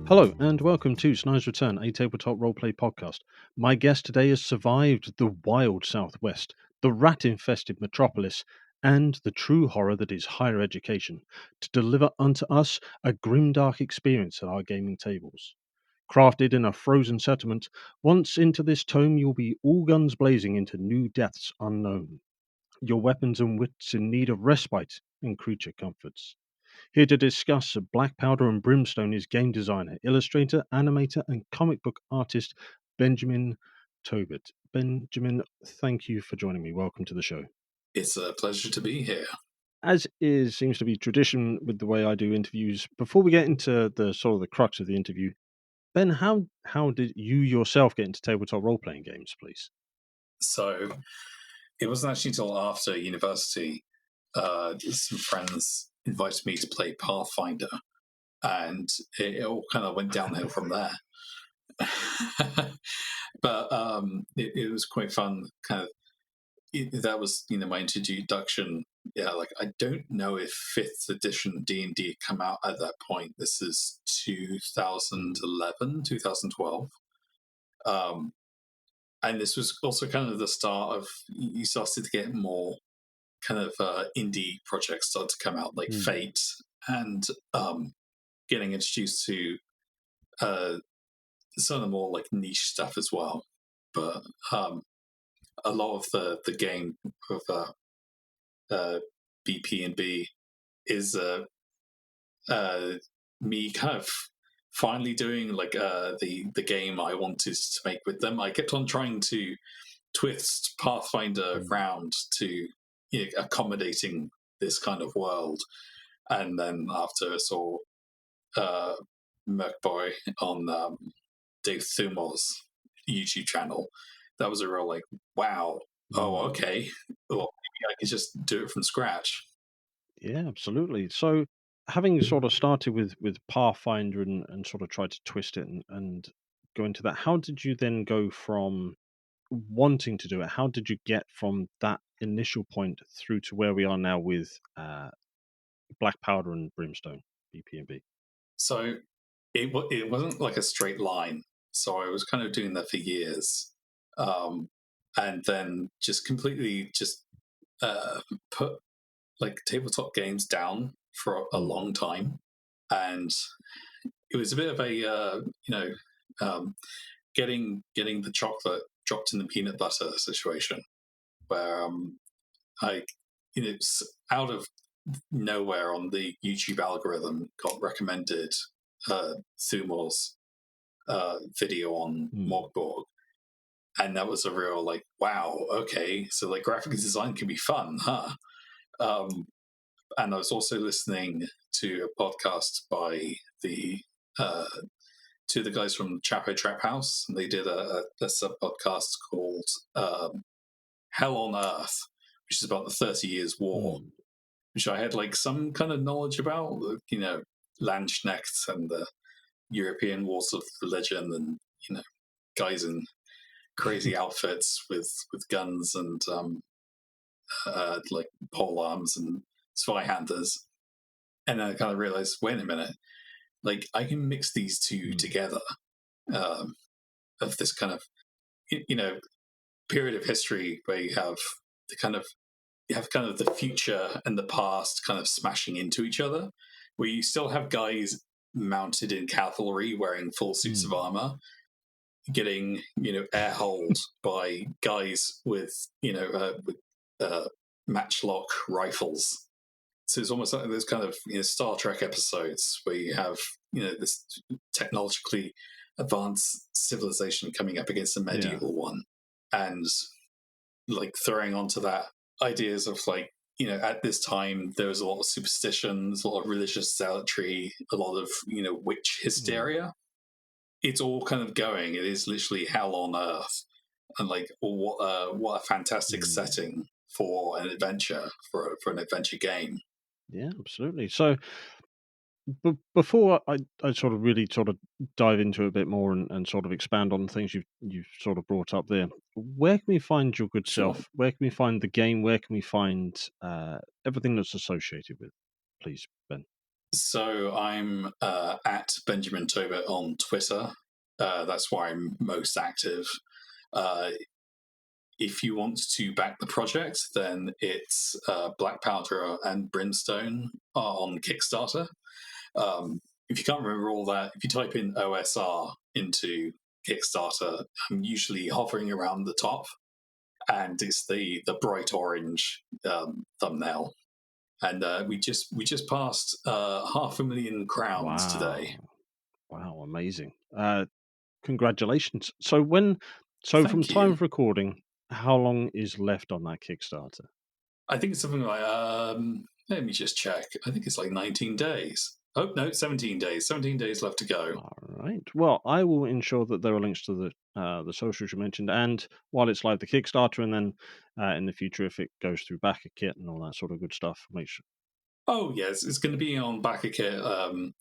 Hello and welcome to Snide's Return, a tabletop roleplay podcast. My guest today has survived the wild Southwest, the rat-infested metropolis, and the true horror that is higher education, to deliver unto us a grimdark experience at our gaming tables. Crafted in a frozen settlement, once into this tome you'll be all guns blazing into new depths unknown. Your weapons and wits in need of respite and creature comforts. Here to discuss Black Powder and Brimstone is game designer, illustrator, animator, and comic book artist Benjamin Tobitt. Benjamin, thank you for joining me. Welcome to the show. It's a pleasure to be here. As seems to be tradition with the way I do interviews, before we get into the sort of the crux of the interview, Ben, how did you yourself get into tabletop role-playing games, please? So it wasn't actually until after university, some friends invited me to play Pathfinder, and it all kind of went downhill from there. But it was quite fun. That was my introduction. Yeah, like I don't know if 5th edition D&D had come out at that point. This is 2011, 2012. And this was also kind of the start of, you started to get more kind of indie projects start to come out, like Fate, and getting introduced to some of the more like niche stuff as well. But a lot of the game of BP&B is me kind of finally doing like the game I wanted to make with them. I kept on trying to twist Pathfinder round to accommodating this kind of world, and then after I saw Mork Borg on Dave Thumor's YouTube channel, that was a real like, wow, okay, well, maybe I could just do it from scratch. Yeah, absolutely. So, having sort of started with Pathfinder and sort of tried to twist it and go into that, how did you then go from wanting to do it? How did you get from that initial point through to where we are now with Black Powder and Brimstone, BP&B? So it wasn't like a straight line. So I was kind of doing that for years, and then just completely just put like tabletop games down for a long time, and it was a bit of a getting the chocolate dropped in the peanut butter situation, where I out of nowhere on the YouTube algorithm got recommended Thumor's video on Mork Borg, and that was a real like, wow, okay, so like graphic design can be fun, huh? And I was also listening to a podcast by the two of the guys from Chapo Trap House, and they did a sub podcast called Hell on Earth, which is about the 30 Years War, which I had like some kind of knowledge about, Landsknecht and the European Wars of Religion, and guys in crazy outfits with guns and like pole arms and Zweihanders. And then I kind of realized, wait a minute, like I can mix these two together, of this kind of period of history where you have the future and the past kind of smashing into each other, where you still have guys mounted in cavalry wearing full suits of armor getting air-holed by guys with matchlock rifles. So it's almost like those kind of Star Trek episodes where you have this technologically advanced civilization coming up against a medieval one, and like throwing onto that ideas of like at this time there was a lot of superstitions, a lot of religious zealotry, a lot of witch hysteria. It's all kind of going. It is literally hell on earth, and like what a fantastic setting for an adventure, for an adventure game. Yeah, absolutely. So, before I sort of really sort of dive into it a bit more and sort of expand on things you've sort of brought up there, where can we find your good self? Where can we find the game? Where can we find everything that's associated with? Please, Ben. So I'm at Benjamin Tobitt on Twitter. That's where I'm most active. Uh, if you want to back the project, then it's Black Powder and Brimstone are on Kickstarter. If you can't remember all that, if you type in OSR into Kickstarter, I'm usually hovering around the top, and it's the bright orange thumbnail. And we just passed 500,000 crowns today. Wow, amazing. Congratulations. So from Thank time you. of recording, how long is left on that Kickstarter? I think it's something like let me just check. I think it's like 19 days. Oh no, 17 days. 17 days left to go. All right. Well, I will ensure that there are links to the socials you mentioned, and while it's live, the Kickstarter, and then in the future, if it goes through backer kit and all that sort of good stuff, make sure. Oh yes, it's going to be on BackerKit.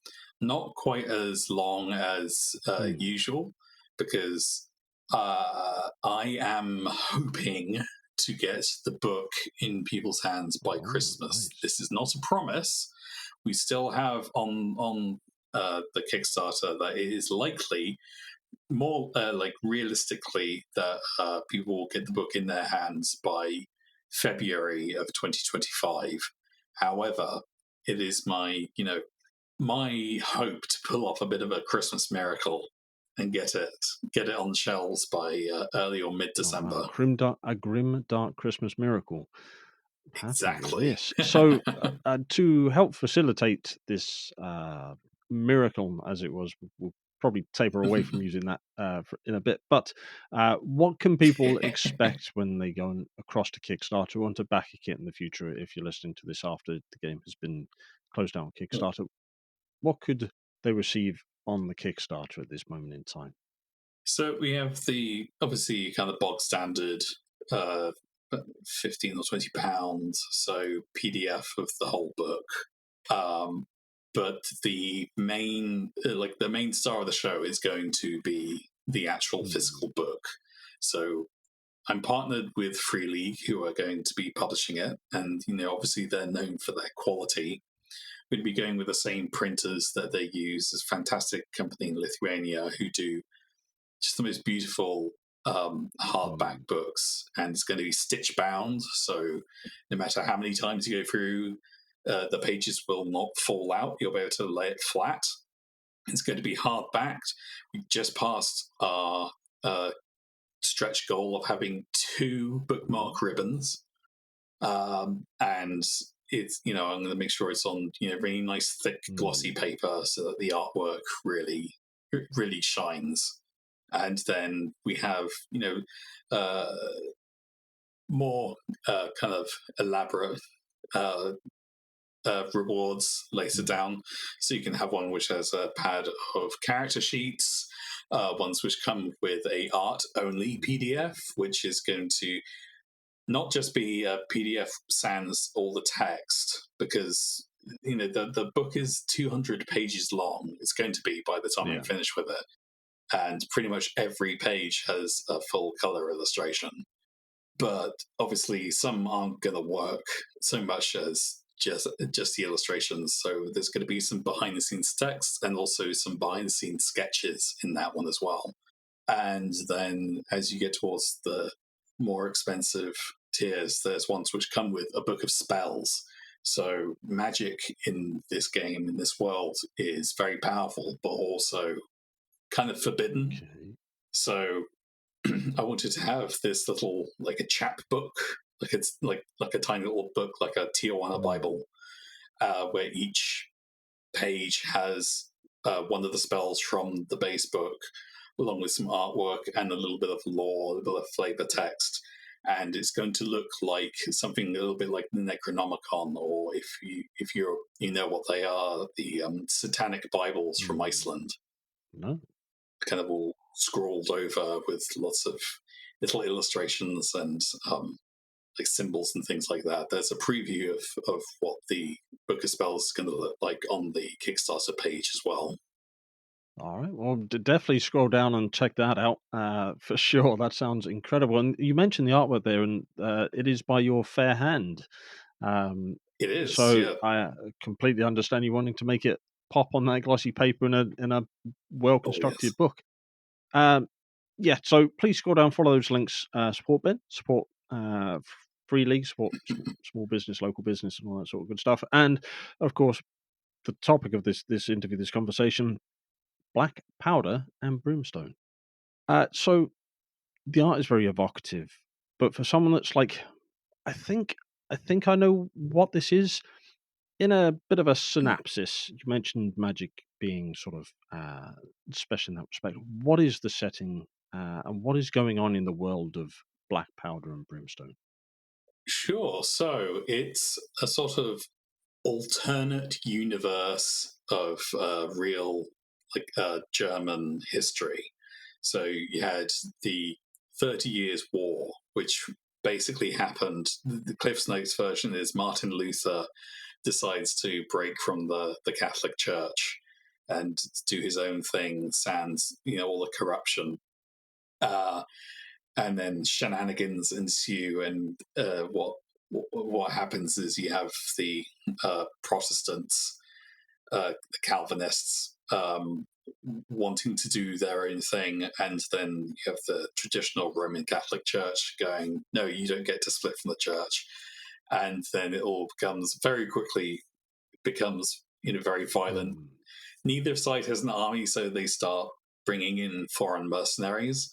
Not quite as long as Hmm. usual, because I am hoping to get the book in people's hands by Oh, Christmas. nice. This is not a promise. We still have on the Kickstarter that it is likely, more like realistically, that people will get the book in their hands by February of 2025. However, it is my hope to pull off a bit of a Christmas miracle and get it on shelves by early or mid Oh, wow. December. A grim, dark Christmas miracle. Happy with Exactly. this. So, to help facilitate this miracle, as it was, we'll probably taper away from using that in a bit. But what can people expect when they go across to Kickstarter or onto Backer Kit in the future? If you're listening to this after the game has been closed down on Kickstarter, what could they receive on the Kickstarter at this moment in time? So we have the obviously kind of bog standard, uh, 15 or 20 pounds. So PDF of the whole book. Um, but the main, like the main star of the show, is going to be the actual Hmm. physical book. So I'm partnered with Free League, who are going to be publishing it, and obviously they're known for their quality. We'd be going with the same printers that they use. This fantastic company in Lithuania who do just the most beautiful hardback Hmm. books, and it's going to be stitch bound. So no matter how many times you go through, the pages will not fall out. You'll be able to lay it flat. It's going to be hard backed. We just passed our stretch goal of having 2 bookmark ribbons, and it's I'm going to make sure it's on really nice thick glossy Hmm. paper so that the artwork really shines. And then we have uh, more kind of elaborate uh, rewards later Hmm. down. So you can have one which has a pad of character sheets, ones which come with a art only PDF, which is going to not just be a PDF sans all the text, because the book is 200 pages long. It's going to be by the time I'm Yeah. finished with it, and pretty much every page has a full color illustration. But obviously, some aren't going to work so much as just the illustrations. So there's going to be some behind the scenes text and also some behind the scenes sketches in that one as well. And then as you get towards the more expensive tiers, there's ones which come with a book of spells. So magic in this game, in this world, is very powerful, but also kind of forbidden. Okay. So I wanted to have this little, like a chap book, like it's like a tiny little book, like a Tijuana Hmm. Bible, where each page has one of the spells from the base book, along with some artwork and a little bit of lore, a little bit of flavor text. And it's going to look like something a little bit like the Necronomicon, or if you know what they are, the Satanic Bibles from Hmm. Iceland, No. kind of all scrawled over with lots of little illustrations and like symbols and things like that. There's a preview of what the Book of Spells is going to look like on the Kickstarter page as well. All right. Well, definitely scroll down and check that out for sure. That sounds incredible. And you mentioned the artwork there, and it is by your fair hand. It is, So yeah. I completely understand you wanting to make it pop on that glossy paper in a well Oh, yes. constructed book. Um, yeah, so please scroll down, follow those links, support Ben, support freely, support small business, local business, and all that sort of good stuff. And of course, the topic of this interview, this conversation, black powder and brimstone. So the art is very evocative, but for someone that's like, I think, I think I know what this is. In a bit of a synopsis, you mentioned magic being sort of special in that respect. What is the setting, and what is going on in the world of black powder and brimstone? Sure. So it's a sort of alternate universe of real, like, German history. So you had the 30 Years' War, which basically happened. The Cliff's Notes version is Martin Luther decides to break from the Catholic Church and do his own thing, sans all the corruption. Uh, and then shenanigans ensue, and what happens is you have the Protestants, the Calvinists, wanting to do their own thing, and then you have the traditional Roman Catholic Church going, "No, you don't get to split from the church," and then it all becomes very quickly becomes very violent. Mm. Neither side has an army, so they start bringing in foreign mercenaries,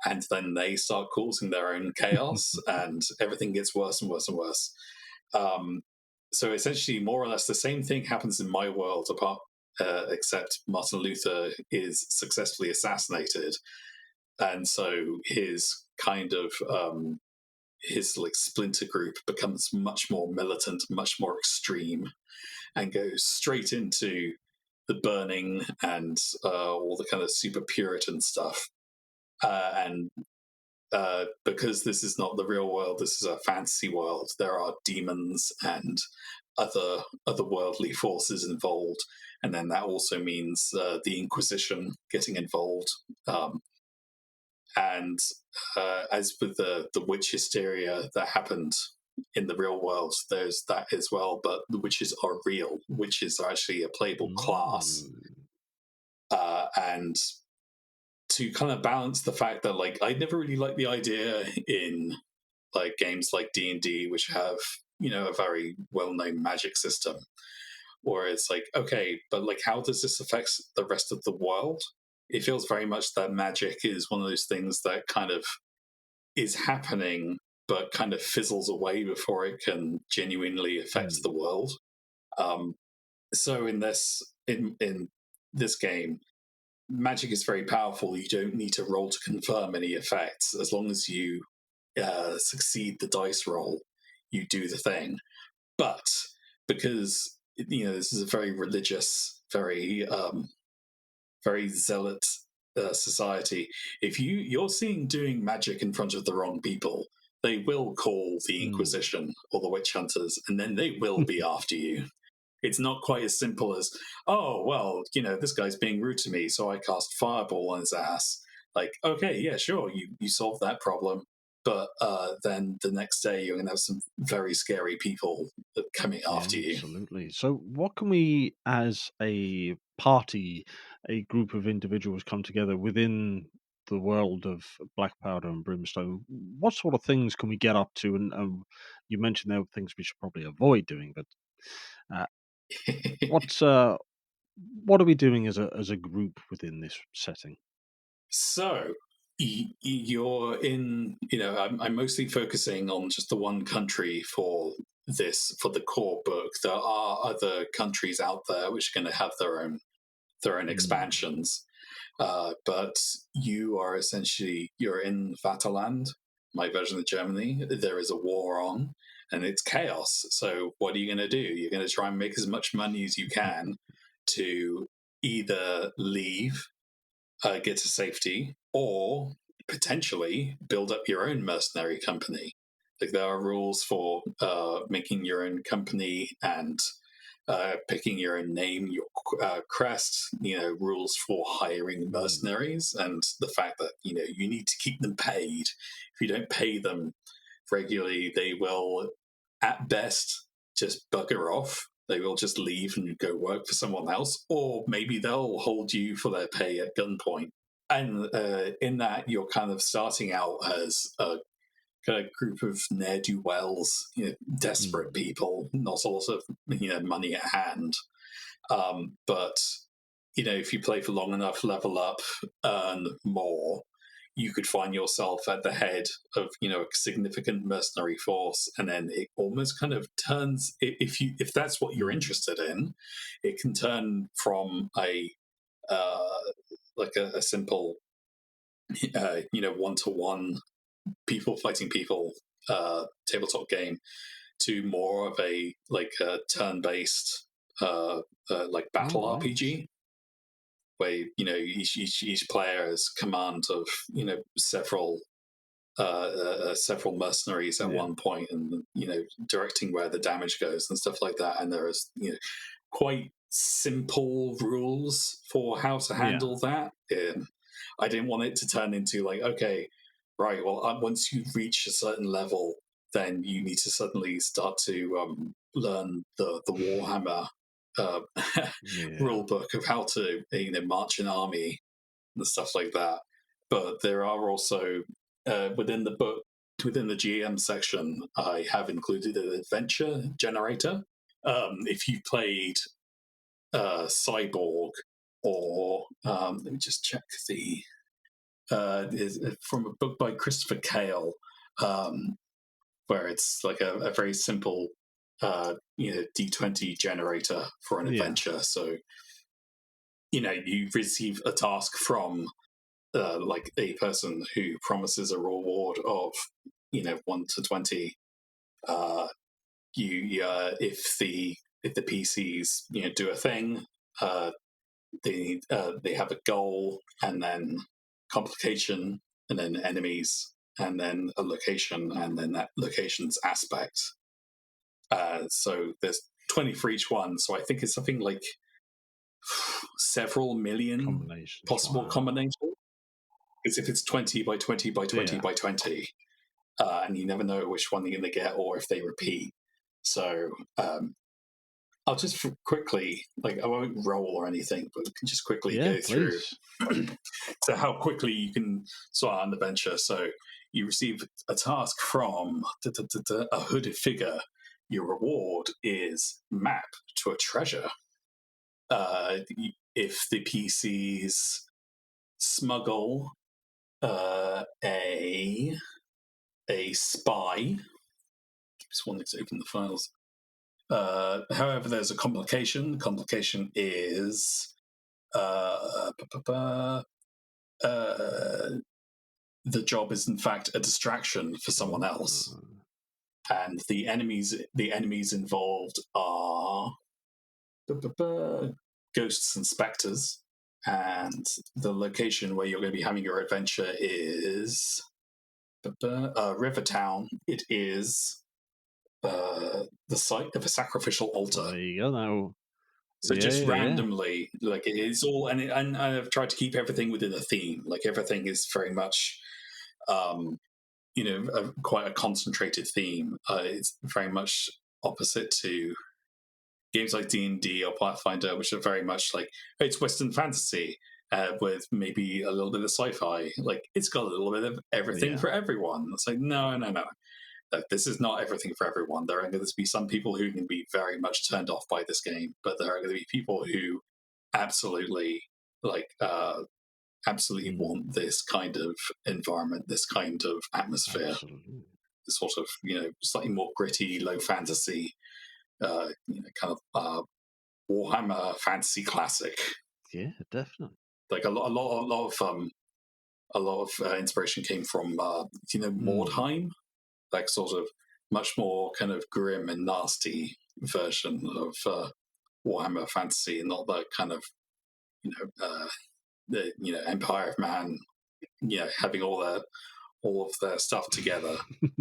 and then they start causing their own chaos, and everything gets worse and worse and worse. Um, so essentially, more or less, the same thing happens in my world, except Martin Luther is successfully assassinated, and so his like splinter group becomes much more militant, much more extreme, and goes straight into the burning and all the kind of super Puritan stuff. And because this is not the real world, this is a fantasy world. There are demons and otherworldly forces involved, and then that also means the Inquisition getting involved. And as with the witch hysteria that happened in the real world, there's that as well. But the witches are real. Witches are actually a playable class, Mm. and to kind of balance the fact that like I never really liked the idea in like games like D&D, which have a very well-known magic system, where it's like, okay, but like how does this affect the rest of the world? It feels very much that magic is one of those things that kind of is happening but kind of fizzles away before it can genuinely affect the Mm. world. um, so in this game, magic is very powerful. You don't need to roll to confirm any effects. As long as you succeed the dice roll, you do the thing. But because this is a very religious, very zealot society, if you're seen doing magic in front of the wrong people, they will call the Mm. Inquisition or the witch hunters, and then they will be after you. It's not quite as simple as, oh, well, this guy's being rude to me, so I cast Fireball on his ass. Like, okay, yeah, sure, you solved that problem. But then the next day, you're going to have some very scary people coming Yeah, after you. absolutely. So, what can we, as a party, a group of individuals, come together within the world of black powder and brimstone? What sort of things can we get up to? And you mentioned there were things we should probably avoid doing, but uh, what's what are we doing as a group within this setting? So you're in, I'm mostly focusing on just the one country for for the core book. There are other countries out there which are going to have their own Mm. expansions. But you're in Vaterland, my version of Germany. There is a war on, and it's chaos. So what are you going to do? You're going to try and make as much money as you can to either leave, get to safety, or potentially build up your own mercenary company. Like there are rules for making your own company and picking your own name, your crest, rules for hiring Mm. mercenaries, and the fact that, you need to keep them paid. If you don't pay them regularly, they will, at best, just bugger off. They will just leave and go work for someone else, or maybe they'll hold you for their pay at gunpoint. And in that, you're kind of starting out as a kind of group of ne'er-do-wells, desperate people, not a lot of money at hand. But if you play for long enough, level up, earn more, you could find yourself at the head of a significant mercenary force, and then it almost kind of turns, if that's what you're interested in, it can turn from a simple one-to-one people fighting people tabletop game to more of a turn-based battle RPG, where each player has command of several mercenaries at one point, and directing where the damage goes and stuff like that. And there is quite simple rules for how to handle that. I didn't want it to turn into okay, right, well, once you reach a certain level, then you need to suddenly start to learn the Warhammer rule book of how to march an army and stuff like that. But there are also within the book, within the GM section, I have included an adventure generator. If you played Cyborg, or let me just check the is from a book by Christopher Cale, where it's like a very simple D20 generator for an adventure. So you receive a task from a person who promises a reward of 1 to 20. If the PCs do a thing, they have a goal, and then complication, and then enemies, and then a location, and then that location's aspect. So there's 20 for each one. So I think it's something like several million possible combinations. Because if it's 20 by 20 by 20 by 20, and you never know which one you're going to get or if they repeat. So I'll just quickly, I won't roll or anything, but I can just quickly go through to how quickly you can start an adventure. So you receive a task from a hooded figure. Your reward is map to a treasure. If the PCs smuggle a spy, just wanting to open the files. However, there's a complication. The complication is the job is in fact a distraction for someone else, and the enemies involved are ghosts and specters, and the location where you're going to be having your adventure is Rivertown. It is the site of a sacrificial altar. There you go. Now, so just randomly, it is all, and I've tried to keep everything within a theme. Everything is very much, quite a concentrated theme. It's very much opposite to games like D&D or Pathfinder, which are very much it's Western fantasy with maybe a little bit of sci-fi. It's got a little bit of everything for everyone. It's no. This is not everything for everyone. There are going to be some people who can be very much turned off by this game, but there are going to be people who absolutely want this kind of environment, this kind of atmosphere, this sort of slightly more gritty, low fantasy, kind of Warhammer fantasy classic. Yeah, definitely. A lot of inspiration came from Mordheim. Sort of much more kind of grim and nasty version of Warhammer Fantasy, and not the kind of the Empire of Man, having all of their stuff together,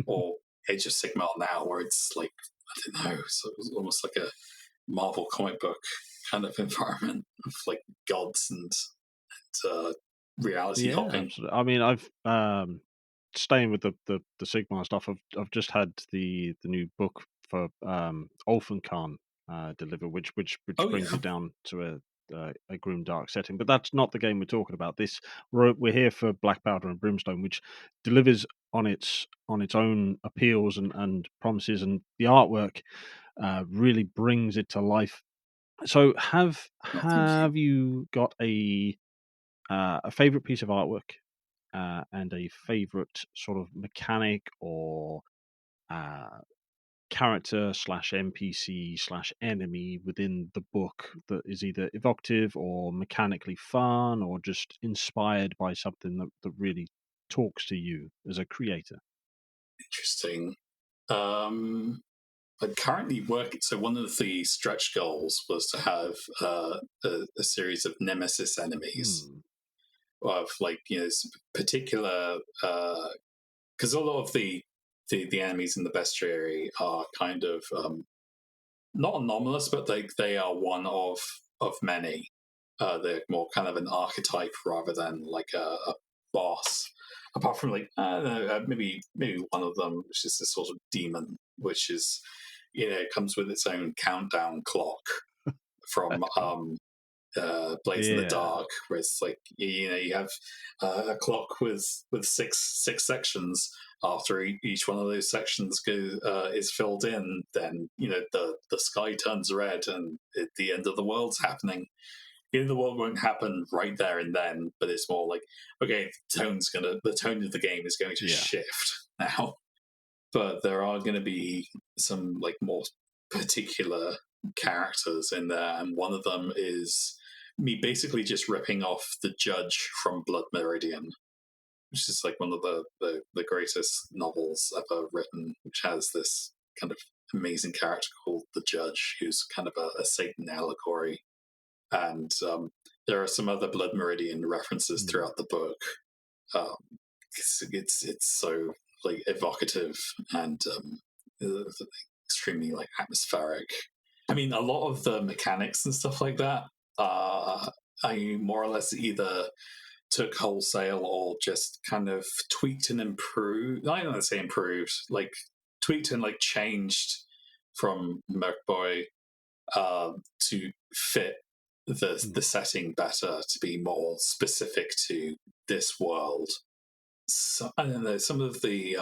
or Age of Sigmar now, where it's I don't know, so it was almost like a Marvel comic book kind of environment of gods and reality hopping. Absolutely. I mean, I've staying with the Sigmar stuff. I've just had the new book for Olfen Khan deliver, which Oh brings yeah, it down to a grim dark setting. But that's not the game we're talking about. This we're here for Black Powder and Brimstone, which delivers on its own appeals and promises, and the artwork really brings it to life. So oh, thank you. have you got a favorite piece of artwork and a favorite sort of mechanic or uh, character slash NPC slash enemy within the book that is either evocative or mechanically fun or just inspired by something that really talks to you as a creator? Interesting. I'm currently working. So one of the stretch goals was to have a series of nemesis enemies Hmm. of like particular because a lot of the enemies in the bestiary are kind of not anomalous, but they are one of many. They're more kind of an archetype rather than like a boss. Apart from like I don't know, maybe one of them, which is this sort of demon, which is comes with its own countdown clock from Blades in the Yeah. Dark, where it's like you have a clock with six sections. After each one of those sections is filled in, then the sky turns red and the end of the world's happening. The end of the world won't happen right there and then, but it's more like okay, the tone of the game is going to Yeah. shift now. But there are going to be some like more particular characters in there, and one of them is me basically just ripping off the judge from Blood Meridian, which is like one of the greatest novels ever written, which has this kind of amazing character called the Judge, who's kind of a Satan allegory. And there are some other Blood Meridian references Hmm. throughout the book. Um, it's so like evocative and extremely like atmospheric. I mean, a lot of the mechanics and stuff like that, I more or less either took wholesale or just kind of tweaked and improved. I don't want to say improved, like tweaked and like changed from Mork Borg to fit the Hmm. setting better, to be more specific to this world. So, I don't know. Some of the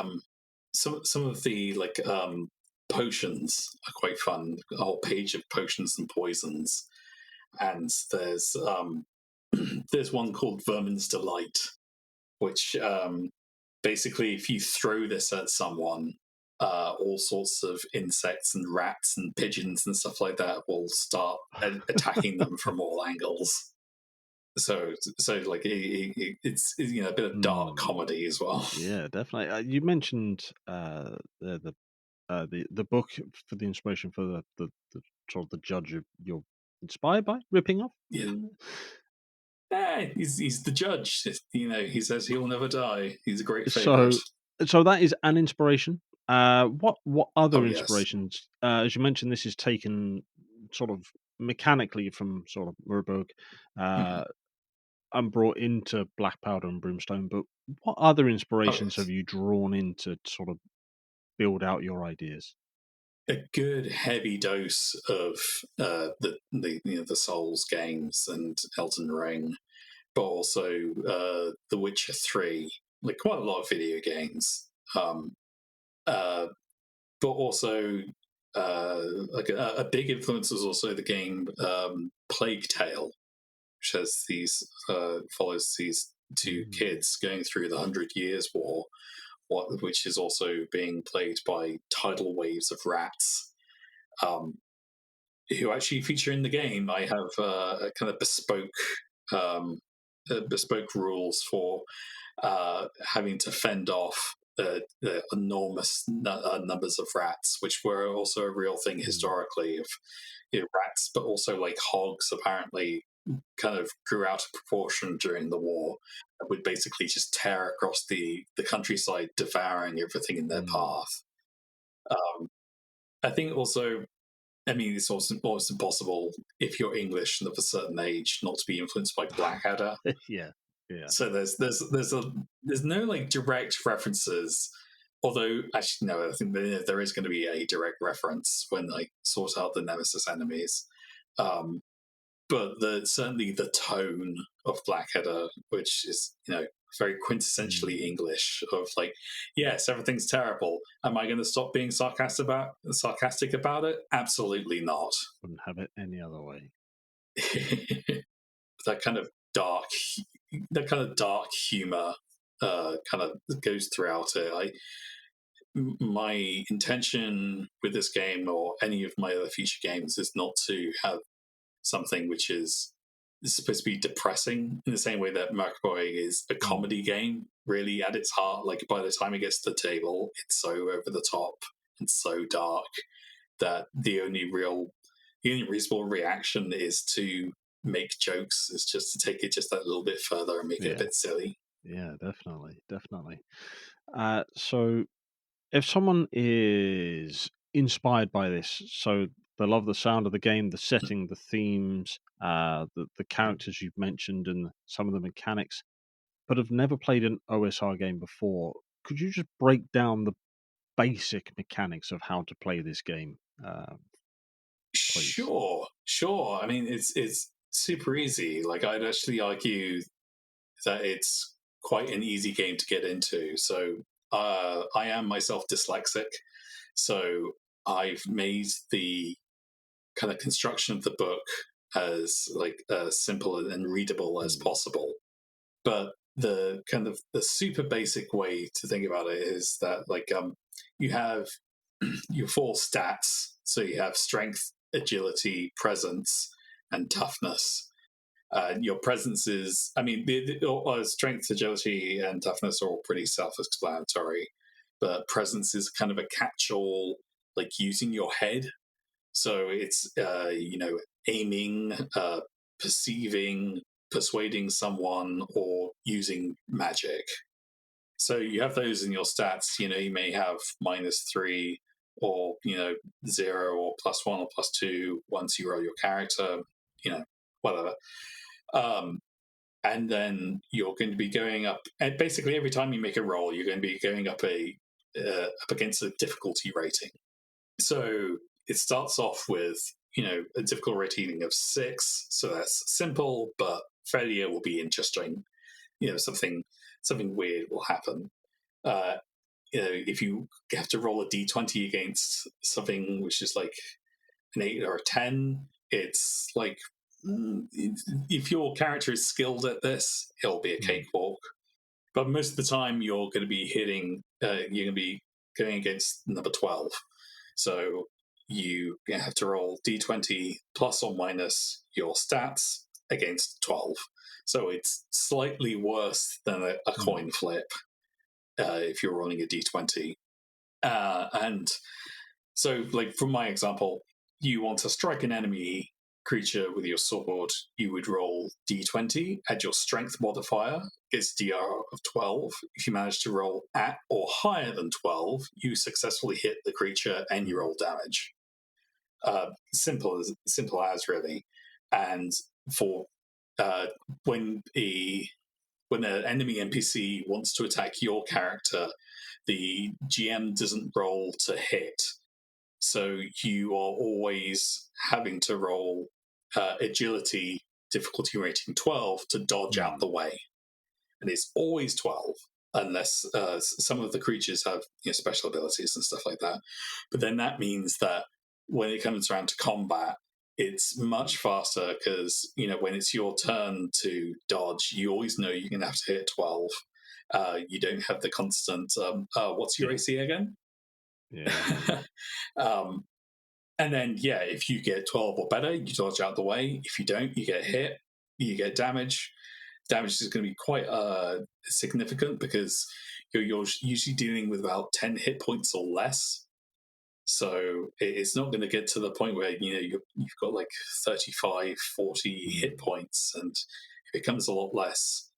like potions are quite fun. A whole page of potions and poisons, and there's one called Vermin's Delight, which basically, if you throw this at someone, all sorts of insects and rats and pigeons and stuff like that will start attacking them from all angles. So like it's a bit of dark Hmm. comedy as well. Yeah, definitely. You mentioned the book for the inspiration for the sort of the judge you're inspired by ripping off. Yeah, yeah, he's the judge. He says he'll never die. He's a great favorite. So that is an inspiration. What Oh other yes. inspirations? As you mentioned, this is taken sort of mechanically from sort of Murberg, Mhm. uh, and brought into Black Powder and Brimstone. But what other Oh inspirations have yes. you drawn in to sort of build out your ideas? A good heavy dose of the Souls games and Elden Ring, but also The Witcher 3, like quite a lot of video games. Uh, but also like a big influence was also the game Plague Tale, which has these follows these two Mm, kids going through the Hundred Years' War, which is also being played by tidal waves of rats. Um, who actually feature in the game. I have a kind of um, bespoke rules for having to fend off enormous numbers of rats, which were also a real thing mm, historically. Of rats, but also like hogs apparently kind of grew out of proportion during the war and would basically just tear across the countryside, devouring everything in their mm. path. Um, I think also I mean, it's also almost impossible if you're English and of a certain age not to be influenced by Blackadder. Yeah, yeah. So there's no like direct references Although, actually, no, I think there is going to be a direct reference when I sort out the Nemesis enemies. But certainly the tone of Blackadder, which is, very quintessentially English, of like, yes, everything's terrible. Am I going to stop being sarcastic about it? Absolutely not. Wouldn't have it any other way. that kind of dark, that kind of dark humor, kind of goes throughout it. My intention with this game or any of my other future games is not to have something which is supposed to be depressing in the same way that Mork Borg is a comedy game, really at its heart. Like, by the time it gets to the table, it's so over the top and so dark that the only reasonable reaction is to make jokes, is just to take it just that little bit further and make it a bit silly. Yeah, definitely. So if someone is inspired by this, so they love the sound of the game, the setting, the themes, the characters you've mentioned, and some of the mechanics, but have never played an OSR game before, could you just break down the basic mechanics of how to play this game, please? Sure. I mean, it's super easy. Like, I'd actually argue that it's quite an easy game to get into. So I am myself dyslexic, so I've made the kind of construction of the book as like simple and readable as possible. But the kind of the super basic way to think about it is that, like, you have your 4 stats. So you have strength, agility, presence, and toughness. Your presence is, I mean, the strength, agility, and toughness are all pretty self-explanatory, but presence is kind of a catch-all, like using your head. So it's aiming, perceiving, persuading someone, or using magic. So you have those in your stats. You may have -3 or 0 or +1 or +2 once you roll your character. Whatever. And then you're going to be going up, and basically every time you make a roll, you're going to be going up up against a difficulty rating. So it starts off with a difficulty rating of 6, so that's simple, but failure will be interesting. Something weird will happen. If you have to roll a d20 against something which is like an 8 or a 10, it's like, if your character is skilled at this, it'll be a cakewalk. But most of the time, you're going to be you're going to be going against number 12. So you have to roll d20 plus or minus your stats against 12. So it's slightly worse than a coin flip if you're rolling a d20. And so, like, from my example, you want to strike an enemy creature with your sword, you would roll d20, add your strength modifier, gets DR of 12. If you manage to roll at or higher than 12, you successfully hit the creature and you roll damage. Simple as really. And for when an enemy NPC wants to attack your character, the GM doesn't roll to hit. So you are always having to roll agility, difficulty rating 12, to dodge out the way. And it's always 12, unless some of the creatures have special abilities and stuff like that. But then that means that when it comes around to combat, it's much faster, because when it's your turn to dodge, you always know you're going to have to hit 12. You don't have the constant, what's your AC again? Yeah. And then, if you get 12 or better, you dodge out the way. If you don't, you get hit, you get damage. Damage is going to be quite significant, because you're usually dealing with about 10 hit points or less. So it's not going to get to the point where you've got like 35, 40 hit points, and it becomes a lot less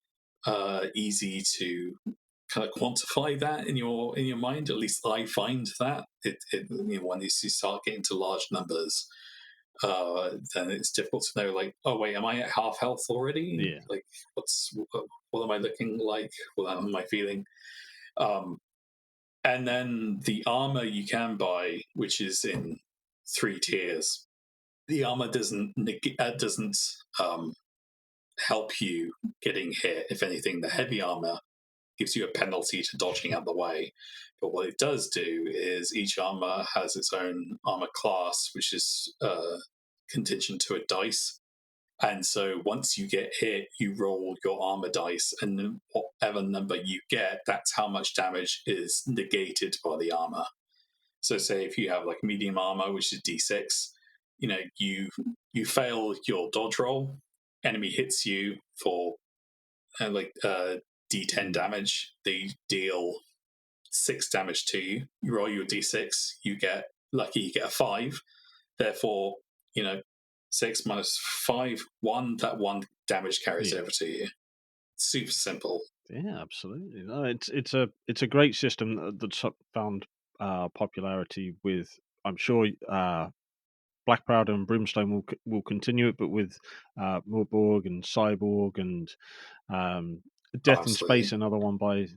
easy to kind of quantify that in your mind. At least I find that when you start getting to large numbers, then it's difficult to know, like, oh wait, am I at half health already? Yeah. Like, what am I looking like? What am I feeling? And then the armor you can buy, which is in 3 tiers, the armor doesn't help you getting hit. If anything, the heavy armor gives you a penalty to dodging out the way. But what it does do is each armor has its own armor class, which is contingent to a dice. And so once you get hit, you roll your armor dice, and whatever number you get, that's how much damage is negated by the armor. So say if you have like medium armor, which is D6, you fail your dodge roll, enemy hits you for D10 damage. They deal 6 damage to you. You roll your D6, you get you get a 5. Therefore, 6 minus 5, 1. That 1 damage carries over to you. Super simple. Yeah, absolutely. No, it's a great system that's found popularity with. I'm sure Black Powder and Brimstone will continue it, but with Mork Borg and Cyborg and Death in Absolutely. Space, another one by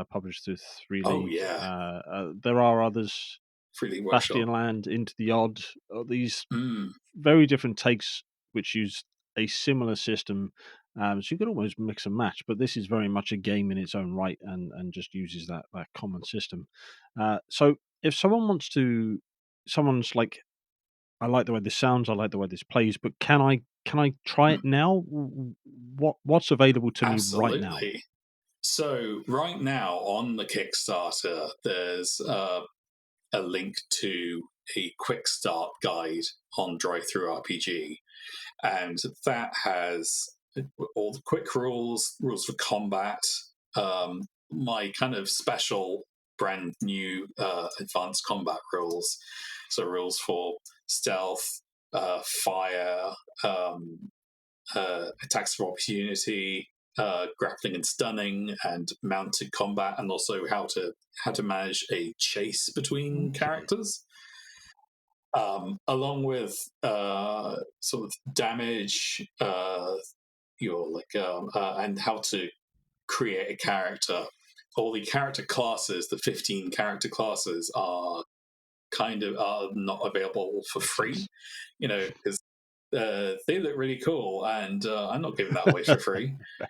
published through Three Oh, League. yeah. There are others. Freely Workshop. Bastion Land, Into the Odd. These Mm. very different takes which use a similar system. So you could almost mix and match, but this is very much a game in its own right and just uses that common system. So if someone's like, I like the way this sounds, I like the way this plays, but can I try it now? What's available to me right now? Absolutely. So right now on the Kickstarter, there's a link to a quick start guide on DriveThruRPG, and that has all the quick rules for combat, my kind of special brand new advanced combat rules, so rules for stealth, fire, attacks of opportunity, grappling and stunning, and mounted combat, and also how to manage a chase between characters, along with sort of damage, and how to create a character. All the character classes, the 15 character classes, are not available for free, because they look really cool, and I'm not giving that away for free. Fair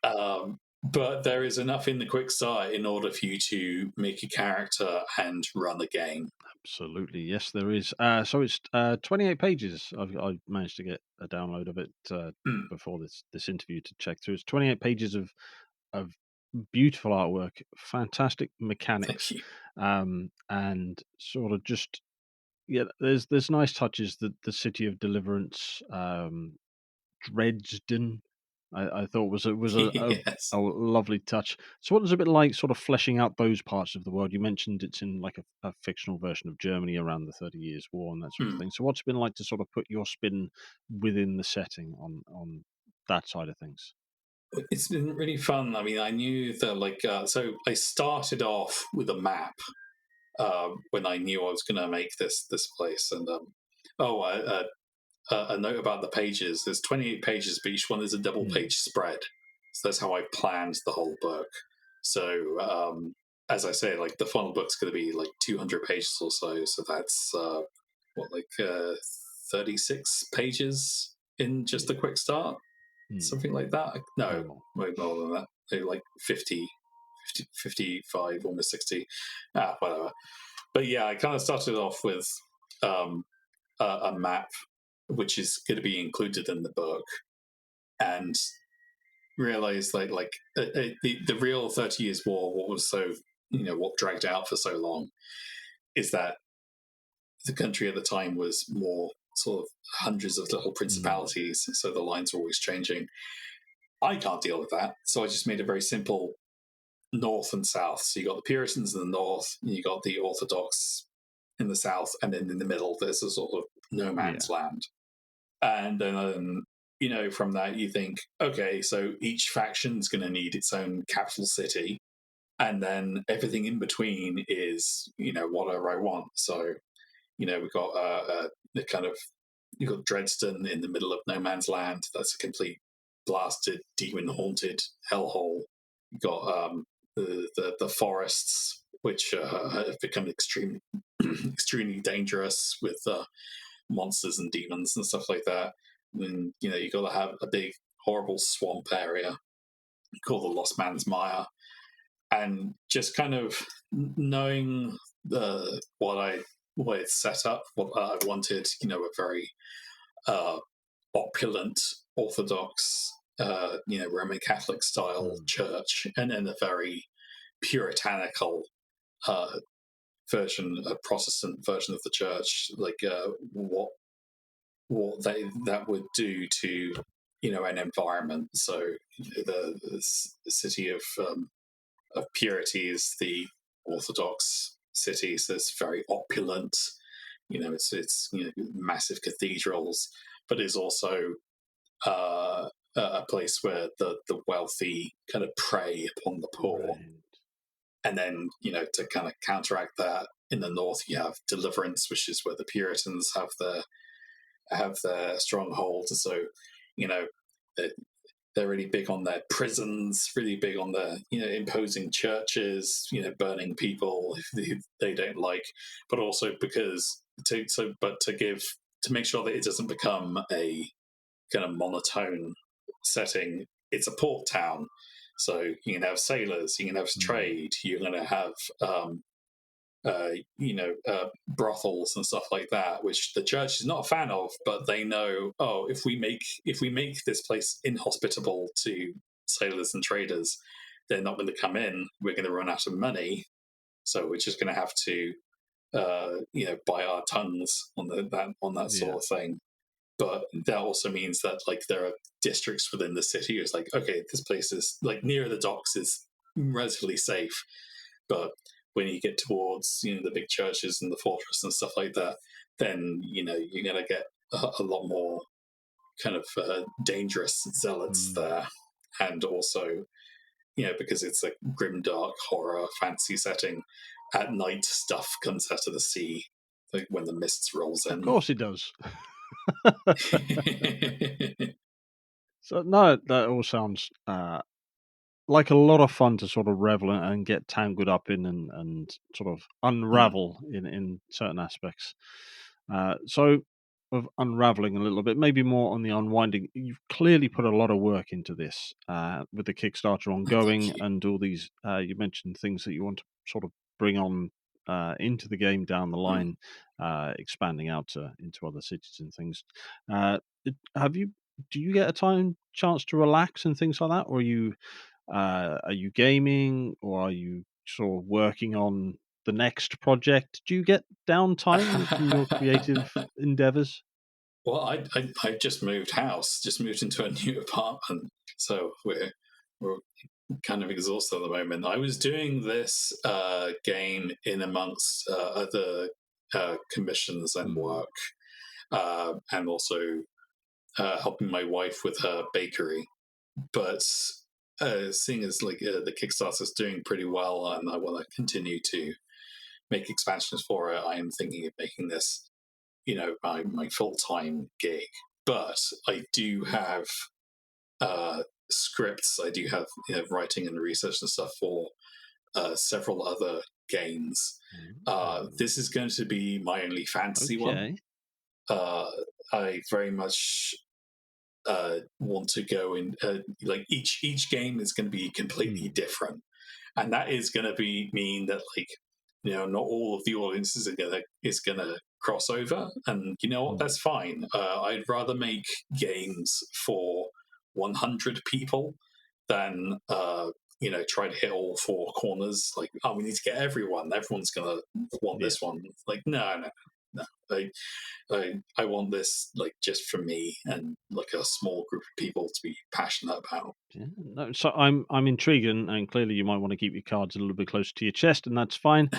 enough. But there is enough in the quick start in order for you to make a character and run the game. Absolutely, yes, there is. So it's 28 pages. I managed to get a download of it before this interview to check through. It's 28 pages of beautiful artwork, fantastic Thank mechanics, you. and sort of just there's nice touches. The City of Deliverance, Dredgeden, I thought was Yes. a lovely touch. So what is it a bit like sort of fleshing out those parts of the world? You mentioned it's in like a fictional version of Germany around the 30 Years' War and that sort of thing. So what's it been like to sort of put your spin within the setting on that side of things? It's been really fun. I mean, I knew that, so I started off with a map when I knew I was going to make this place. And a note about the pages: there's 28 pages, but each one is a double page spread. So that's how I planned the whole book. So as I say, like the final book's going to be like 200 pages or so. So that's 36 pages in just the quick start. Something like that. No, way more than that. Maybe like 50, 55, almost 60. Whatever. But yeah, I kind of started off with a map, which is going to be included in the book, and realized the real 30 Years' War, what was what dragged out for so long, is that the country at the time was more sort of hundreds of little principalities, so the lines were always changing. I can't deal with that, so I just made a very simple north and south. So you got the Puritans in the north, and you got the Orthodox in the south, and then in the middle there's a sort of no man's land. And then from that you think, okay, so each faction's going to need its own capital city, and then everything in between is whatever I want. So we've got the kind of, you've got Dresden in the middle of no man's land. That's a complete blasted, demon haunted hellhole. You've got the forests which have become extremely dangerous with monsters and demons and stuff like that. And you got to have a big horrible swamp area called the Lost Man's Mire, and just kind of knowing what it's set up, what I wanted, a very opulent Orthodox, Roman Catholic style church, and then a very puritanical a Protestant version of the church, like what that would do to an environment. So the city of purity is the Orthodox city, so it's very opulent. It's massive cathedrals, but it's also a place where the wealthy kind of prey upon the poor. Right. And then, to kind of counteract that, in the north you have Deliverance, which is where the Puritans have their stronghold. So, they're really big on their prisons, really big on their imposing churches, burning people if they don't like, but also because to make sure that it doesn't become a kind of monotone setting. It's a port town, so you can have sailors, you can have trade, you're going to have brothels and stuff like that, which the church is not a fan of, but they know, if we make this place inhospitable to sailors and traders, they're not going to come in. We're going to run out of money, so we're just going to have to buy our tongues on that sort of thing. But that also means that there are districts within the city. It's like, okay, this place is near the docks is relatively safe, but when you get towards the big churches and the fortress and stuff like that, then you're gonna get a lot more kind of dangerous zealots there, and also because it's a grimdark horror fantasy setting, at night stuff comes out of the sea, when the mists rolls in. Of course it does. So no, that all sounds like a lot of fun to sort of revel in and get tangled up in and sort of unravel in certain aspects. So of unraveling a little bit, maybe more on the unwinding. You've clearly put a lot of work into this with the Kickstarter ongoing and all these. You mentioned things that you want to sort of bring on into the game down the line, expanding out into other cities and things. Have you? Do you get a chance to relax and things like that, or are you gaming, or are you sort of working on the next project? Do you get downtime from your creative endeavors? Well, I just moved house, just moved into a new apartment, so we're kind of exhausted at the moment. I was doing this game in amongst other commissions and work, and also helping my wife with her bakery. But seeing as the Kickstarter is doing pretty well, and I want to continue to make expansions for it, I am thinking of making this, my full time gig. But I do have scripts. I do have writing and research and stuff for several other games. This is going to be my only fantasy one. I very much want to go in. Each game is going to be completely different, and that is going to mean that not all of the audiences is gonna cross over, and you know what? That's fine. I'd rather make games for 100 people than try to hit all four corners. We need to get everyone. Everyone's gonna want this one. No. I want this just for me and a small group of people to be passionate about. Yeah, no, so I'm intrigued, and clearly you might want to keep your cards a little bit closer to your chest, and that's fine.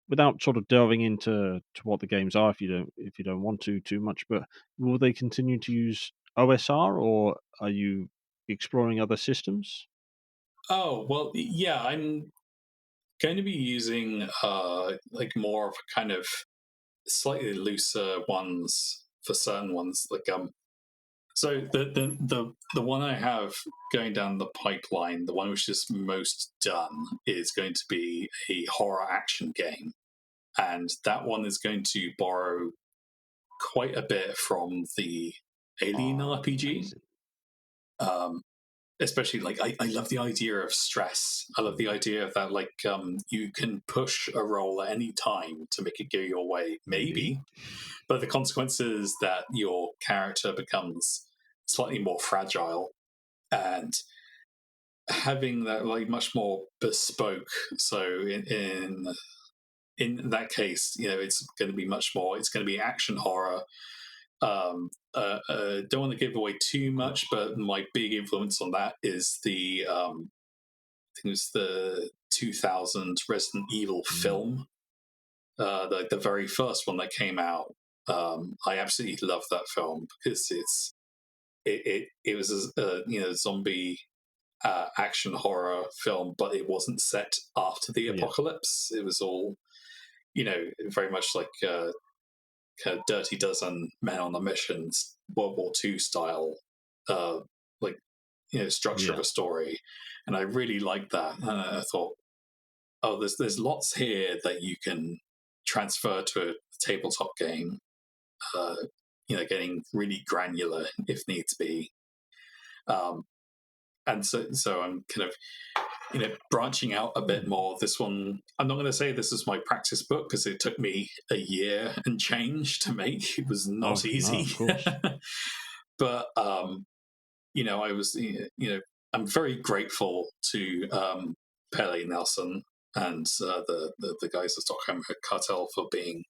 Without sort of delving into what the games are, if you don't want to too much, but will they continue to use OSR, or are you exploring other systems? Oh well, yeah, I'm going to be using more of a kind of slightly looser ones for certain ones. So the one I have going down the pipeline, the one which is most done, is going to be a horror action game, and that one is going to borrow quite a bit from the Alien RPG. Amazing. Especially like I love the idea of stress. I love the idea of that you can push a roll at any time to make it go your way, maybe, but the consequence is that your character becomes slightly more fragile, and having that like much more bespoke. So in that case, it's going to be much more. It's going to be action horror. Don't want to give away too much, but my big influence on that is I think it was the 2000 Resident Evil film, the very first one that came out. I absolutely love that film because it was a zombie action horror film, but it wasn't set after the apocalypse. It was all very much like kind of Dirty Dozen, Men on a Mission, World War II style, uh, like structure of a story, and I really liked that. And I thought, oh, there's lots here that you can transfer to a tabletop game. Getting really granular if needs be. And so I'm kind of branching out a bit more. This one, I'm not going to say this is my practice book because it took me a year and change to make. It was not easy. No, of course. But I was I'm very grateful to Pele Nelson and the guys at Stockholm Cartel for being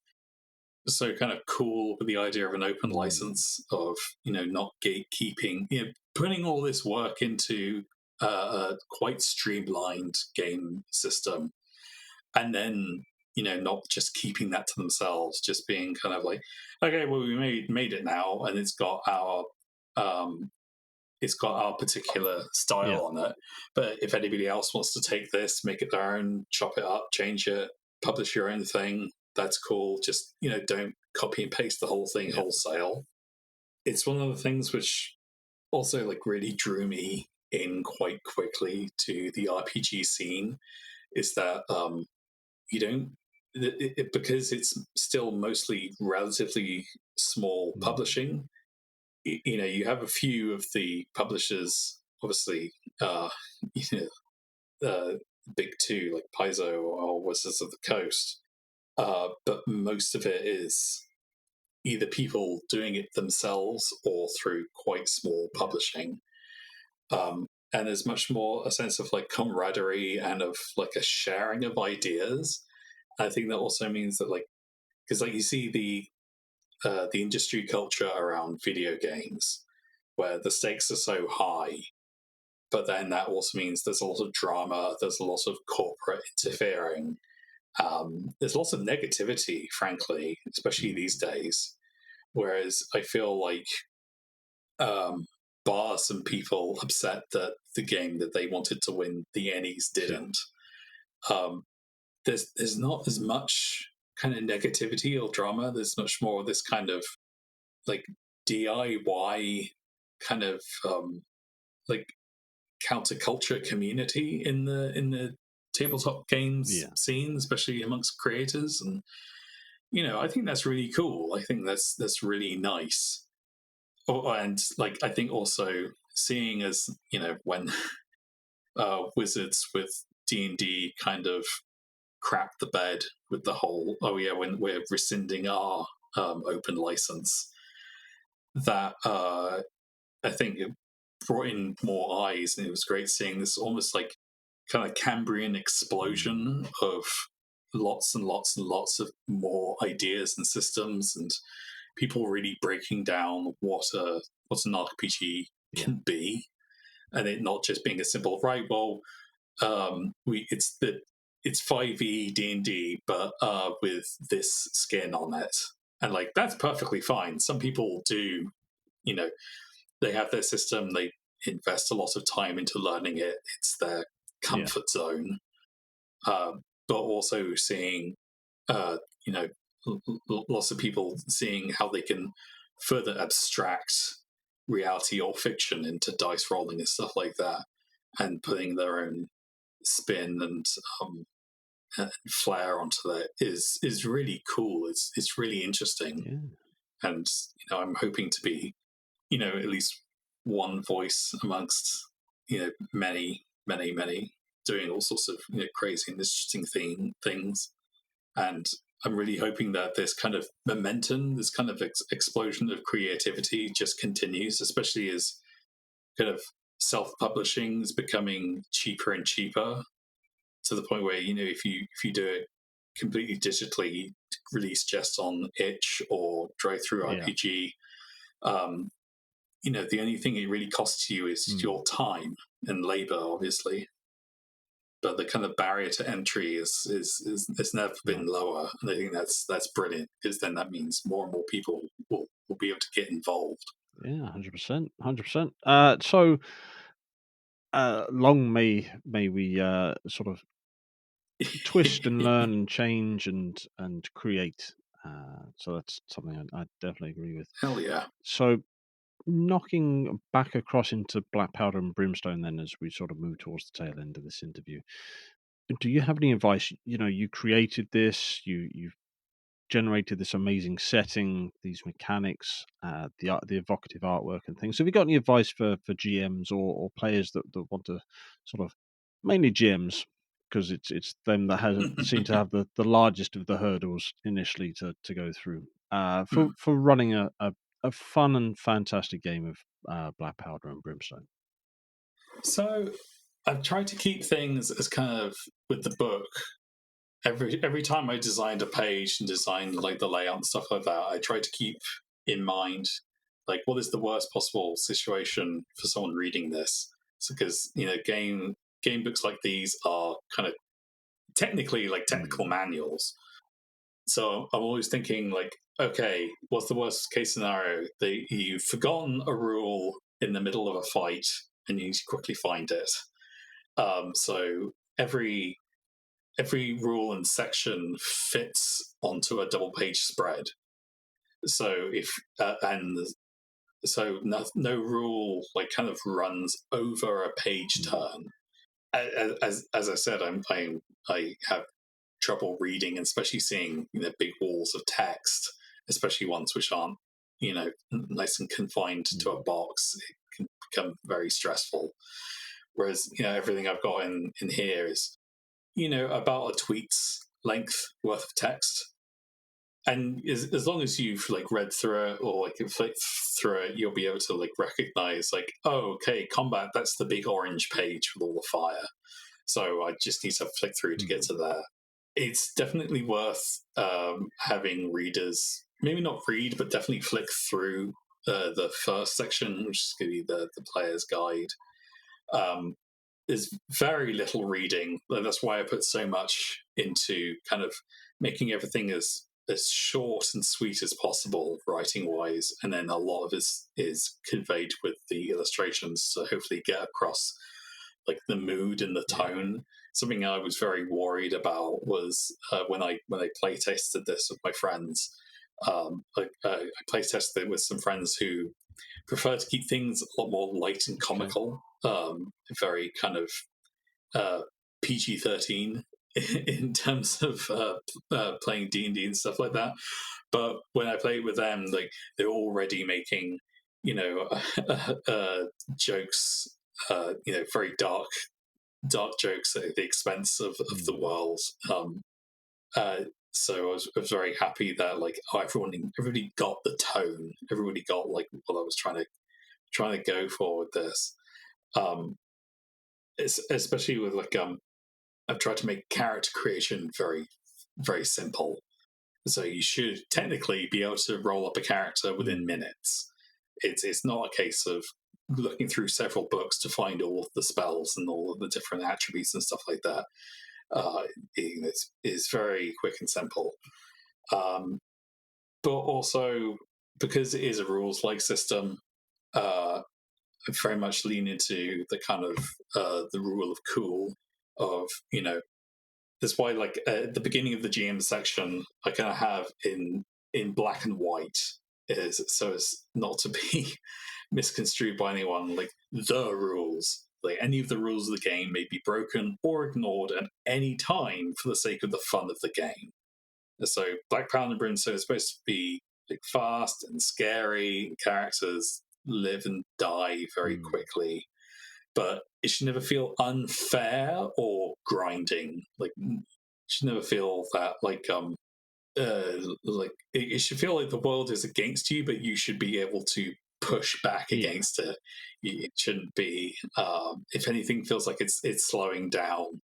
so kind of cool with the idea of an open license, of not gatekeeping, putting all this work into a quite streamlined game system, and then not just keeping that to themselves, just being kind of like, okay, well, we made it now, and it's got our particular style on it. But if anybody else wants to take this, make it their own, chop it up, change it, publish your own thing, that's cool. Just don't copy and paste the whole thing wholesale. It's one of the things which also like really drew me in quite quickly to the RPG scene, is that you don't because it's still mostly relatively small publishing. You have a few of the publishers, obviously, big two like Paizo or Wizards of the Coast, but most of it is either people doing it themselves or through quite small publishing. And there's much more a sense of like camaraderie and of like a sharing of ideas. I think that also means that because you see the industry culture around video games where the stakes are so high, but then that also means there's a lot of drama, there's a lot of corporate interfering, there's lots of negativity, frankly, especially these days. Whereas I feel like bar some people upset that the game that they wanted to win, the Ennies, didn't. There's not as much kind of negativity or drama. There's much more of this kind of like DIY kind of like counterculture community in the tabletop games scene, especially amongst creators. And I think that's really cool. I think that's really nice. Oh, and like I think also seeing as when Wizards with D&D kind of crapped the bed with the whole when we're rescinding our open license, that I think it brought in more eyes, and it was great seeing this almost like kind of Cambrian explosion of lots and lots and lots of more ideas and systems, and people really breaking down what an RPG can be, and it not just being a simple it's 5e D&D, but with this skin on it, and like that's perfectly fine. Some people do, they have their system, they invest a lot of time into learning it. It's their comfort zone. But also seeing, lots of people seeing how they can further abstract reality or fiction into dice rolling and stuff like that, and putting their own spin and flair onto that is really cool. It's really interesting, and I'm hoping to be at least one voice amongst many doing all sorts of crazy and interesting things. And I'm really hoping that this kind of momentum, this kind of explosion of creativity just continues, especially as kind of self-publishing is becoming cheaper and cheaper, to the point where if you do it completely digitally, release just on itch or drive through RPG, the only thing it really costs you is your time and labor, obviously. But the kind of barrier to entry has never been lower, and I think that's brilliant, because then that means more and more people will be able to get involved. Yeah, 100%, 100%. So long may we sort of twist and learn and change and create. So that's something I definitely agree with. Hell yeah. So knocking back across into Black Powder and Brimstone, then, as we sort of move towards the tail end of this interview, do you have any advice? You created this, you've generated this amazing setting, these mechanics, the evocative artwork and things. So have you got any advice for GMs or players that want to sort of, mainly GMs, because it's them that seem to have the largest of the hurdles initially to go through, for running a fun and fantastic game of Black Powder and Brimstone? So I've tried to keep things as kind of with the book. Every time I designed a page and designed like the layout and stuff like that, I try to keep in mind like what is the worst possible situation for someone reading this. Because game books like these are kind of technically like technical manuals. So I'm always thinking like, okay, what's the worst case scenario? You've forgotten a rule in the middle of a fight and you need to quickly find it. So every rule and section fits onto a double page spread. So if no rule like kind of runs over a page turn. As I said, I have trouble reading, and especially seeing big walls of text, especially ones which aren't nice and confined to a box. It can become very stressful. Whereas everything I've got in here is about a tweet's length worth of text, and as long as you've like read through it or like flicked through it, you'll be able to like recognize like, oh, okay, combat, that's the big orange page with all the fire. So I just need to flick through to get to there. It's definitely worth having readers maybe not read, but definitely flick through the first section, which is going to be the player's guide. There's very little reading. That's why I put so much into kind of making everything as short and sweet as possible, writing wise, and then a lot of it is conveyed with the illustrations to hopefully get across like the mood and the tone. Something I was very worried about was when I play tested this with my friends. I play tested it with some friends who prefer to keep things a lot more light and comical, very kind of PG-13 in terms of playing D&D and stuff like that. But when I play with them, like they're already making jokes, very dark jokes at the expense of the world. So I was very happy that like everybody got the tone, everybody got like what I was trying to go for with this. Especially with like I've tried to make character creation very, very simple. So you should technically be able to roll up a character within minutes. It's not a case of looking through several books to find all of the spells and all of the different attributes and stuff like that. It's very quick and simple. But also, because it is a rules-like system, I very much lean into the kind of the rule of cool of, that's why like at the beginning of the GM section, I kind of have in black and white is so as not to be misconstrued by anyone. Like the rules, like any of the rules of the game may be broken or ignored at any time for the sake of the fun of the game. And so Black Powell and Brimstone is supposed to be like fast and scary. Characters live and die very quickly, but it should never feel unfair or grinding. Like it should never feel that like it should feel like the world is against you, but you should be able to push back against it. It shouldn't be. If anything, feels like it's slowing down,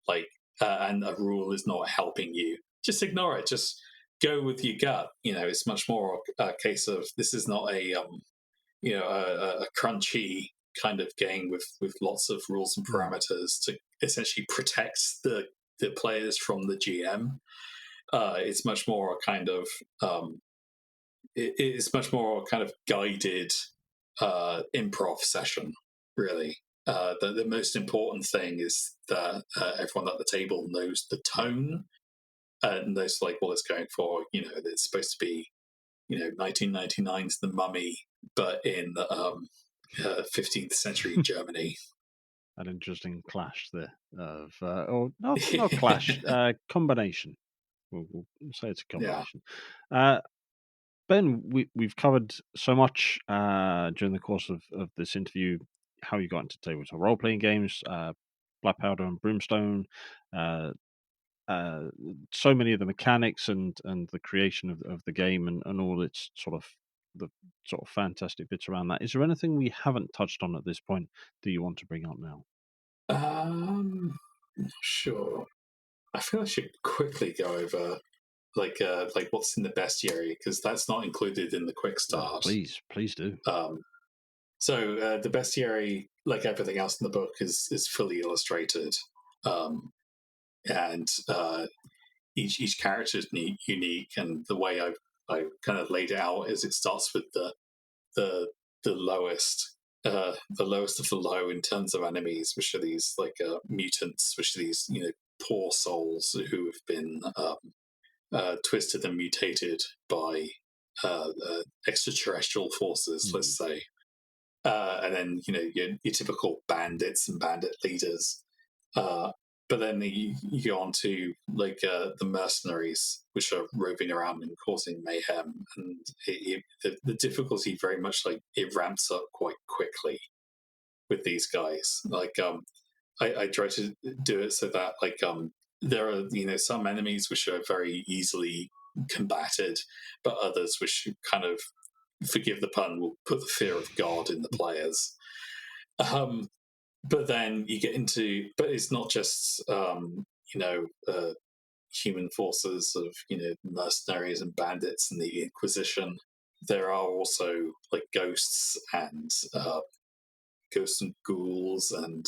like and a rule is not helping you. Just ignore it. Just go with your gut. It's much more a case of this is not a crunchy kind of game with lots of rules and parameters to essentially protect the players from the GM. It's much more a kind of it's much more a kind of guided improv session, really. The most important thing is that everyone at the table knows the tone and knows like what it's going for. It's supposed to be 1999's The Mummy, but in 15th century Germany. An interesting clash there of, or not clash, combination. We'll say it's a combination. Yeah. Ben, we've covered so much during the course of this interview, how you got into tabletop role playing games, Black Powder and Brimstone, uh, so many of the mechanics and the creation of the game and all its sort of the sort of fantastic bits around that. Is there anything we haven't touched on at this point that you want to bring up now? Sure. I feel I should quickly go over like what's in the bestiary because that's not included in the quick start. Please do. So the bestiary, like everything else in the book, is fully illustrated, and each character is unique. And the way I kind of laid it out is it starts with the lowest. The lowest of the low in terms of enemies, which are these like mutants, which are these poor souls who have been twisted and mutated by extraterrestrial forces, let's say. And then your typical bandits and bandit leaders. But then you go on to like the mercenaries, which are roving around and causing mayhem, and the difficulty very much like it ramps up quite quickly with these guys. Like I try to do it so that like there are some enemies which are very easily combated, but others which kind of, forgive the pun, will put the fear of God in the players. But then you get into, but it's not just human forces of mercenaries and bandits and the Inquisition. There are also like ghosts and ghouls and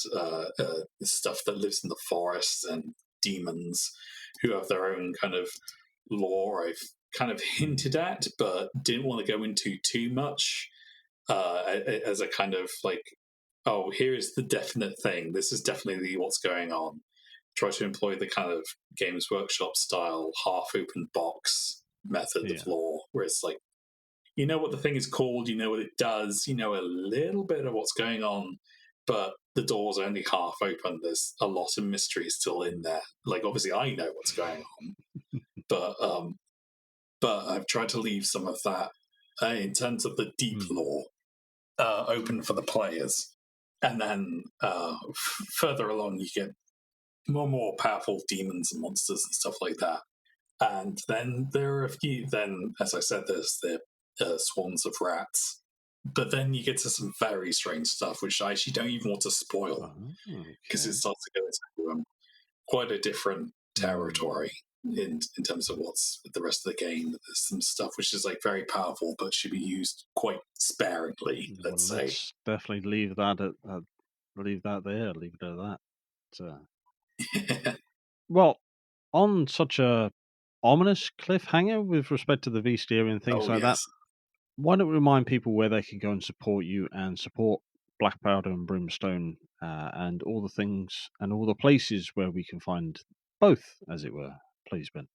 stuff that lives in the forest and demons who have their own kind of lore I've kind of hinted at but didn't want to go into too much as a kind of like, oh, here is the definite thing. This is definitely what's going on. Try to employ the kind of Games Workshop style half-open box method of lore, where it's like, you know what the thing is called, you know what it does, you know a little bit of what's going on, but the door's only half open. There's a lot of mystery still in there. Like, obviously, I know what's going on, but I've tried to leave some of that in terms of the deep lore open for the players. And then further along, you get more powerful demons and monsters and stuff like that. And then there are a few. Then, as I said, there's the swarms of rats. But then you get to some very strange stuff, which I actually don't even want to spoil because it starts to go into quite a different territory in terms of what's the rest of the game. There's some stuff which is like very powerful, but should be used quite sparingly. Let's say. Definitely leave that leave that there. Leave it at that. Well, on such a ominous cliffhanger with respect to the bestiary and things like that, why don't we remind people where they can go and support you and support Black Powder and Brimstone and all the things and all the places where we can find both, as it were. Please, Ben.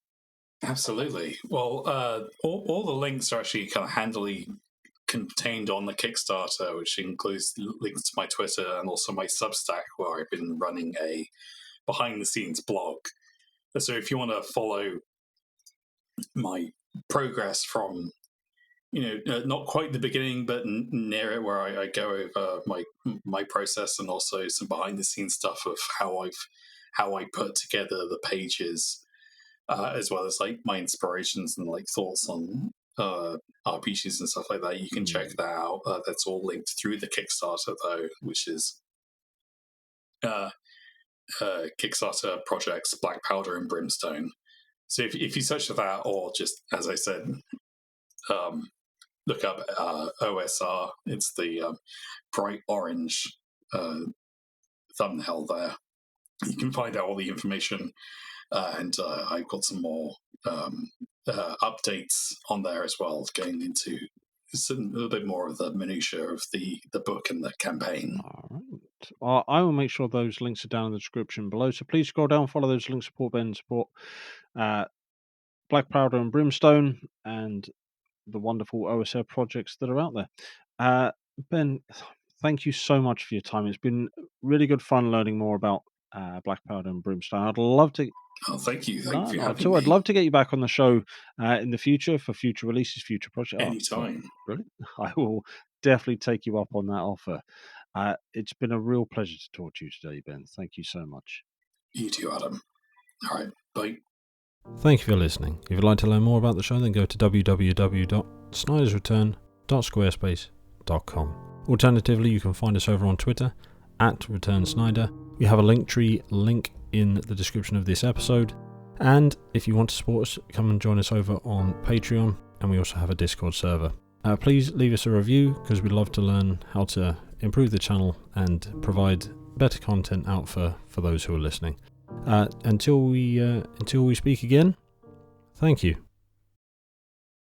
Absolutely. Well, all the links are actually kind of handily contained on the Kickstarter, which includes links to my Twitter and also my Substack, where I've been running a behind-the-scenes blog. So if you want to follow my progress from, not quite the beginning, but near it, where I go over my process and also some behind-the-scenes stuff of how I put together the pages. As well as like my inspirations and like thoughts on RPGs and stuff like that. You can check that out. That's all linked through the Kickstarter though, which is Kickstarter projects Black Powder and Brimstone. So if you search for that, or just as I said, look up OSR. It's the bright orange thumbnail there. You can find out all the information. And I've got some more updates on there as well, going into a little bit more of the minutiae of the book and the campaign. All right. Well, I will make sure those links are down in the description below. So please scroll down, follow those links, support Ben, support Black Powder and Brimstone, and the wonderful OSR projects that are out there. Ben, thank you so much for your time. It's been really good fun learning more about Black Powder and Brimstone. I'd love to. Oh, thank you. Thank you for having me. me. I'd love to get you back on the show in the future for future releases, future projects. Anytime. Brilliant. I will definitely take you up on that offer. It's been a real pleasure to talk to you today, Ben. Thank you so much. You too, Adam. All right. Bye. Thank you for listening. If you'd like to learn more about the show, then go to www.snydersreturn.squarespace.com. Alternatively, you can find us over on Twitter @ReturnSnyder. We have a Linktree link in the description of this episode. And if you want to support us, come and join us over on Patreon. And we also have a Discord server. Please leave us a review, because we'd love to learn how to improve the channel and provide better content out for those who are listening. Until we speak again, thank you.